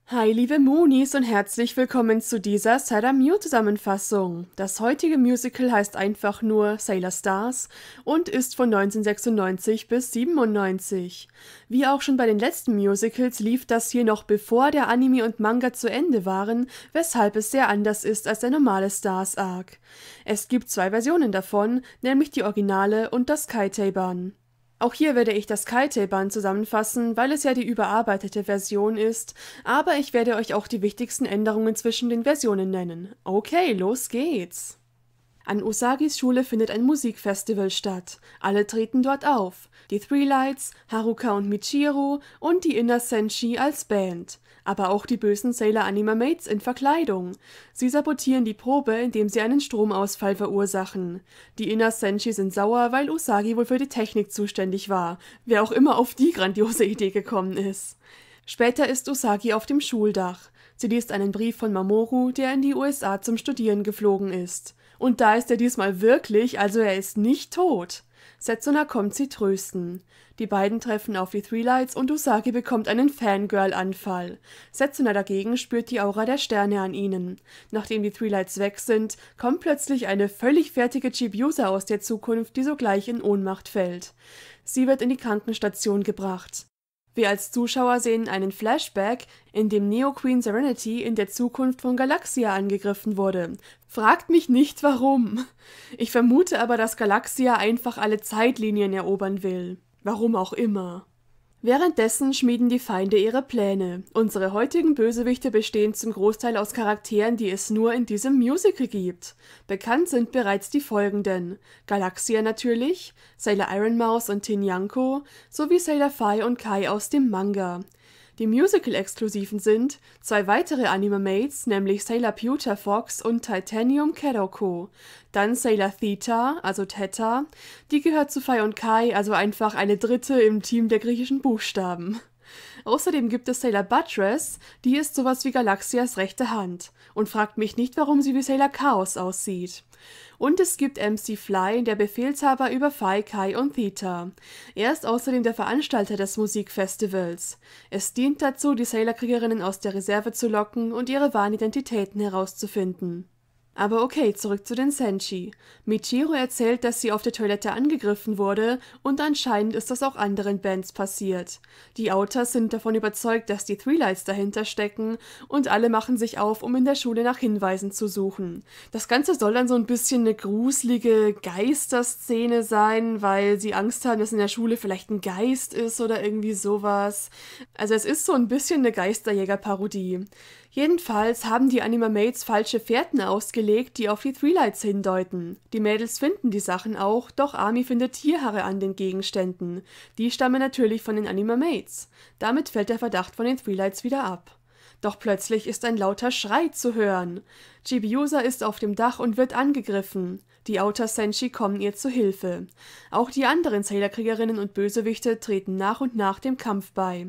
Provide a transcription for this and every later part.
Hi liebe Moonies und herzlich willkommen zu dieser Sailor Mew Zusammenfassung. Das heutige Musical heißt einfach nur Sailor Stars und ist von 1996 bis 97. Wie auch schon bei den letzten Musicals lief das hier noch bevor der Anime und Manga zu Ende waren, weshalb es sehr anders ist als der normale Stars Arc. Es gibt zwei Versionen davon, nämlich die Originale und das Kaitei-Ban. Auch hier werde ich das Kaitei-Ban zusammenfassen, weil es ja die überarbeitete Version ist, aber ich werde euch auch die wichtigsten Änderungen zwischen den Versionen nennen. Okay, los geht's! An Usagis Schule findet ein Musikfestival statt. Alle treten dort auf. Die Three Lights, Haruka und Michiru und die Inner Senshi als Band. Aber auch die bösen Sailor Anima Mates in Verkleidung. Sie sabotieren die Probe, indem sie einen Stromausfall verursachen. Die Inner Senshi sind sauer, weil Usagi wohl für die Technik zuständig war. Wer auch immer auf die grandiose Idee gekommen ist. Später ist Usagi auf dem Schuldach. Sie liest einen Brief von Mamoru, der in die USA zum Studieren geflogen ist. Und da ist er diesmal wirklich, also er ist nicht tot. Setsuna kommt sie trösten. Die beiden treffen auf die Three Lights und Usagi bekommt einen Fangirl-Anfall. Setsuna dagegen spürt die Aura der Sterne an ihnen. Nachdem die Three Lights weg sind, kommt plötzlich eine völlig fertige Chibiusa aus der Zukunft, die sogleich in Ohnmacht fällt. Sie wird in die Krankenstation gebracht. Wir als Zuschauer sehen einen Flashback, in dem Neo Queen Serenity in der Zukunft von Galaxia angegriffen wurde. Fragt mich nicht warum. Ich vermute aber, dass Galaxia einfach alle Zeitlinien erobern will. Warum auch immer. Währenddessen schmieden die Feinde ihre Pläne. Unsere heutigen Bösewichte bestehen zum Großteil aus Charakteren, die es nur in diesem Musical gibt. Bekannt sind bereits die folgenden: Galaxia natürlich, Sailor Ironmouse und Tinyanko, sowie Sailor Phi und Kai aus dem Manga. Die Musical-Exklusiven sind zwei weitere Anime-Mates, nämlich Sailor Pewter Fox und Titanium Keroko. Dann Sailor Theta, also Theta, die gehört zu Phi und Kai, also einfach eine dritte im Team der griechischen Buchstaben. Außerdem gibt es Sailor Buttress, die ist sowas wie Galaxias rechte Hand. Und fragt mich nicht, warum sie wie Sailor Chaos aussieht. Und es gibt MC Fly, der Befehlshaber über Phi, Kai und Theta. Er ist außerdem der Veranstalter des Musikfestivals. Es dient dazu, die Sailor-Kriegerinnen aus der Reserve zu locken und ihre wahren Identitäten herauszufinden. Aber okay, zurück zu den Senshi. Michiru erzählt, dass sie auf der Toilette angegriffen wurde und anscheinend ist das auch anderen Bands passiert. Die Outers sind davon überzeugt, dass die Three Lights dahinter stecken und alle machen sich auf, um in der Schule nach Hinweisen zu suchen. Das Ganze soll dann so ein bisschen eine gruselige Geisterszene sein, weil sie Angst haben, dass in der Schule vielleicht ein Geist ist oder irgendwie sowas. Also es ist so ein bisschen eine Geisterjäger-Parodie. Jedenfalls haben die Anima-Mates falsche Fährten ausgelegt, die auf die Three Lights hindeuten. Die Mädels finden die Sachen auch, doch Ami findet Tierhaare an den Gegenständen. Die stammen natürlich von den Anima-Mates. Damit fällt der Verdacht von den Three Lights wieder ab. Doch plötzlich ist ein lauter Schrei zu hören. Chibiusa ist auf dem Dach und wird angegriffen. Die Outer Senshi kommen ihr zu Hilfe. Auch die anderen Sailor-Kriegerinnen und Bösewichte treten nach und nach dem Kampf bei.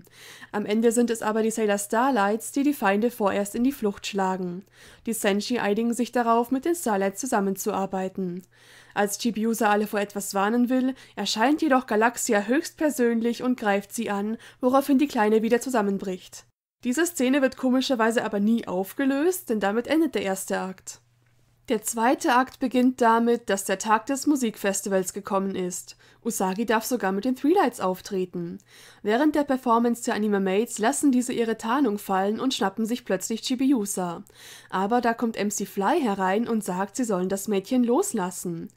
Am Ende sind es aber die Sailor Starlights, die die Feinde vorerst in die Flucht schlagen. Die Senshi einigen sich darauf, mit den Starlights zusammenzuarbeiten. Als Chibiusa alle vor etwas warnen will, erscheint jedoch Galaxia höchstpersönlich und greift sie an, woraufhin die Kleine wieder zusammenbricht. Diese Szene wird komischerweise aber nie aufgelöst, denn damit endet der erste Akt. Der zweite Akt beginnt damit, dass der Tag des Musikfestivals gekommen ist. Usagi darf sogar mit den Three Lights auftreten. Während der Performance der Anima-Mates lassen diese ihre Tarnung fallen und schnappen sich plötzlich Chibiusa. Aber da kommt MC Fly herein und sagt, sie sollen das Mädchen loslassen.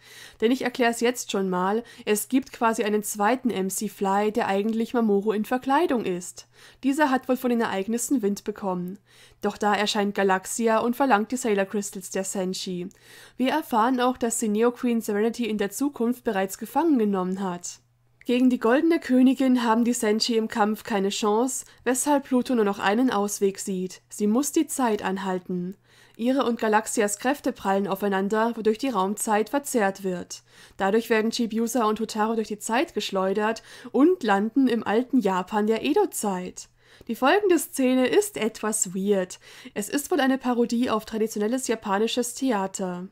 Denn ich erkläre es jetzt schon mal, es gibt quasi einen zweiten MC Fly, der eigentlich Mamoru in Verkleidung ist. Dieser hat wohl von den Ereignissen Wind bekommen. Doch da erscheint Galaxia und verlangt die Sailor Crystals der Senshi. Wir erfahren auch, dass sie Neo Queen Serenity in der Zukunft bereits gefangen genommen hat. Gegen die Goldene Königin haben die Senshi im Kampf keine Chance, weshalb Pluto nur noch einen Ausweg sieht. Sie muss die Zeit anhalten. Ihre und Galaxias Kräfte prallen aufeinander, wodurch die Raumzeit verzerrt wird. Dadurch werden Chibiusa und Hotaru durch die Zeit geschleudert und landen im alten Japan der Edo-Zeit. Die folgende Szene ist etwas weird. Es ist wohl eine Parodie auf traditionelles japanisches Theater.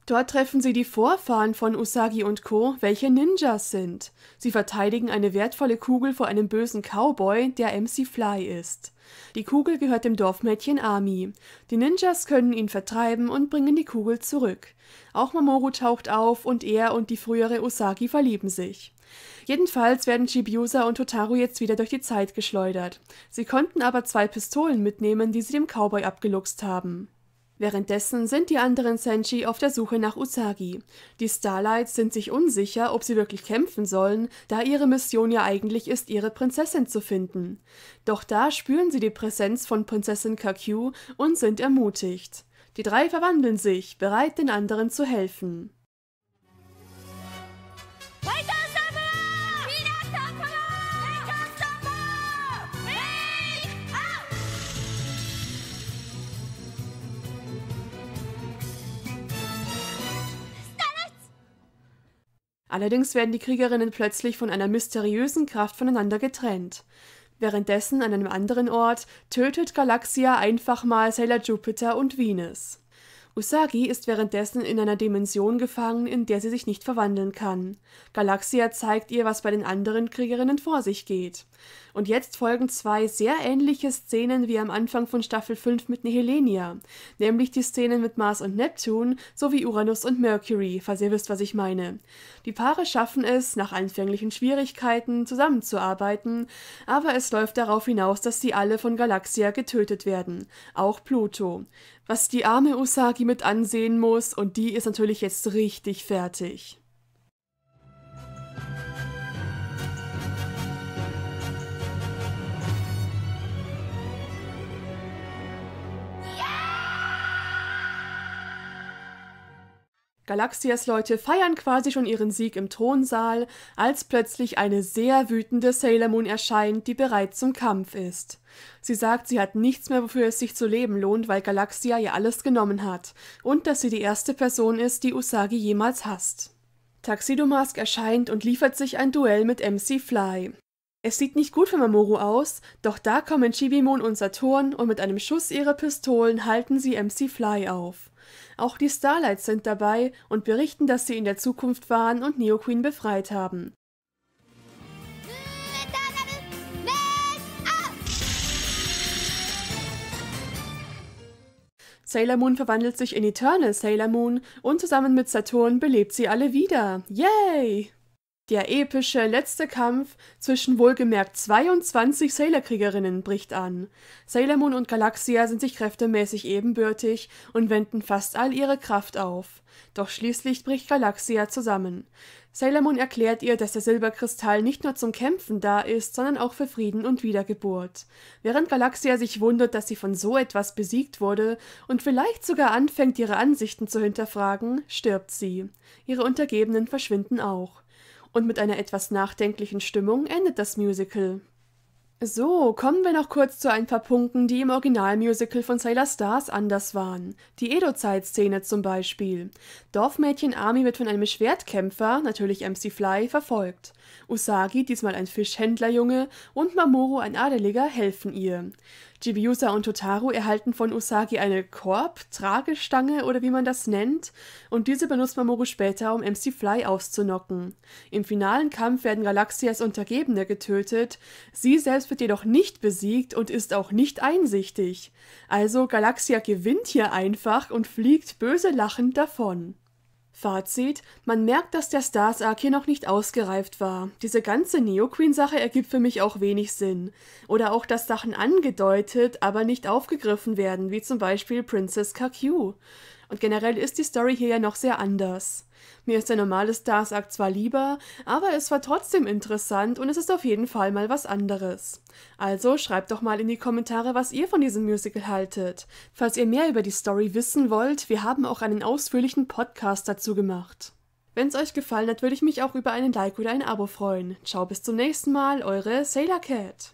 Dort treffen sie die Vorfahren von Usagi und Co., welche Ninjas sind. Sie verteidigen eine wertvolle Kugel vor einem bösen Cowboy, der MC Fly ist. Die Kugel gehört dem Dorfmädchen Ami. Die Ninjas können ihn vertreiben und bringen die Kugel zurück. Auch Mamoru taucht auf und er und die frühere Usagi verlieben sich. Jedenfalls werden Chibiusa und Hotaru jetzt wieder durch die Zeit geschleudert. Sie konnten aber 2 Pistolen mitnehmen, die sie dem Cowboy abgeluchst haben. Währenddessen sind die anderen Senshi auf der Suche nach Usagi. Die Starlights sind sich unsicher, ob sie wirklich kämpfen sollen, da ihre Mission ja eigentlich ist, ihre Prinzessin zu finden. Doch da spüren sie die Präsenz von Prinzessin Kakyu und sind ermutigt. Die 3 verwandeln sich, bereit, den anderen zu helfen. Allerdings werden die Kriegerinnen plötzlich von einer mysteriösen Kraft voneinander getrennt. Währenddessen an einem anderen Ort tötet Galaxia einfach mal Sailor Jupiter und Venus. Usagi ist währenddessen in einer Dimension gefangen, in der sie sich nicht verwandeln kann. Galaxia zeigt ihr, was bei den anderen Kriegerinnen vor sich geht. Und jetzt folgen 2 sehr ähnliche Szenen wie am Anfang von Staffel 5 mit Nehelenia, nämlich die Szenen mit Mars und Neptun sowie Uranus und Mercury, falls ihr wisst, was ich meine. Die Paare schaffen es, nach anfänglichen Schwierigkeiten zusammenzuarbeiten, aber es läuft darauf hinaus, dass sie alle von Galaxia getötet werden, auch Pluto, was die arme Usagi mit ansehen muss, und die ist natürlich jetzt richtig fertig. Galaxias Leute feiern quasi schon ihren Sieg im Thronsaal, als plötzlich eine sehr wütende Sailor Moon erscheint, die bereit zum Kampf ist. Sie sagt, sie hat nichts mehr, wofür es sich zu leben lohnt, weil Galaxia ihr alles genommen hat und dass sie die erste Person ist, die Usagi jemals hasst. Tuxedo Mask erscheint und liefert sich ein Duell mit MC Fly. Es sieht nicht gut für Mamoru aus, doch da kommen Chibimon und Saturn und mit einem Schuss ihrer Pistolen halten sie MC Fly auf. Auch die Starlights sind dabei und berichten, dass sie in der Zukunft waren und Neo Queen befreit haben. Sailor Moon verwandelt sich in Eternal Sailor Moon und zusammen mit Saturn belebt sie alle wieder. Yay! Der epische letzte Kampf zwischen wohlgemerkt 22 Sailor-Kriegerinnen bricht an. Sailor Moon und Galaxia sind sich kräftemäßig ebenbürtig und wenden fast all ihre Kraft auf. Doch schließlich bricht Galaxia zusammen. Sailor Moon erklärt ihr, dass der Silberkristall nicht nur zum Kämpfen da ist, sondern auch für Frieden und Wiedergeburt. Während Galaxia sich wundert, dass sie von so etwas besiegt wurde und vielleicht sogar anfängt, ihre Ansichten zu hinterfragen, stirbt sie. Ihre Untergebenen verschwinden auch. Und mit einer etwas nachdenklichen Stimmung endet das Musical. So, kommen wir noch kurz zu ein paar Punkten, die im Originalmusical von Sailor Stars anders waren. Die Edo-Zeit-Szene zum Beispiel. Dorfmädchen Ami wird von einem Schwertkämpfer, natürlich MC Fly, verfolgt. Usagi, diesmal ein Fischhändlerjunge, und Mamoru, ein Adeliger, helfen ihr. Chibiusa und Hotaru erhalten von Usagi eine Korb-Tragestange oder wie man das nennt, und diese benutzt Mamoru später, um MC Fly auszunocken. Im finalen Kampf werden Galaxias Untergebene getötet, sie selbst wird jedoch nicht besiegt und ist auch nicht einsichtig. Also Galaxia gewinnt hier einfach und fliegt böse lachend davon. Fazit: Man merkt, dass der Stars Arc hier noch nicht ausgereift war. Diese ganze Neo-Queen-Sache ergibt für mich auch wenig Sinn. Oder auch, dass Sachen angedeutet, aber nicht aufgegriffen werden, wie zum Beispiel Princess Kakyu. Und generell ist die Story hier ja noch sehr anders. Mir ist der normale Stars Arc zwar lieber, aber es war trotzdem interessant und es ist auf jeden Fall mal was anderes. Also schreibt doch mal in die Kommentare, was ihr von diesem Musical haltet. Falls ihr mehr über die Story wissen wollt, wir haben auch einen ausführlichen Podcast dazu gemacht. Wenn es euch gefallen hat, würde ich mich auch über einen Like oder ein Abo freuen. Ciao, bis zum nächsten Mal, eure Sailor Cat.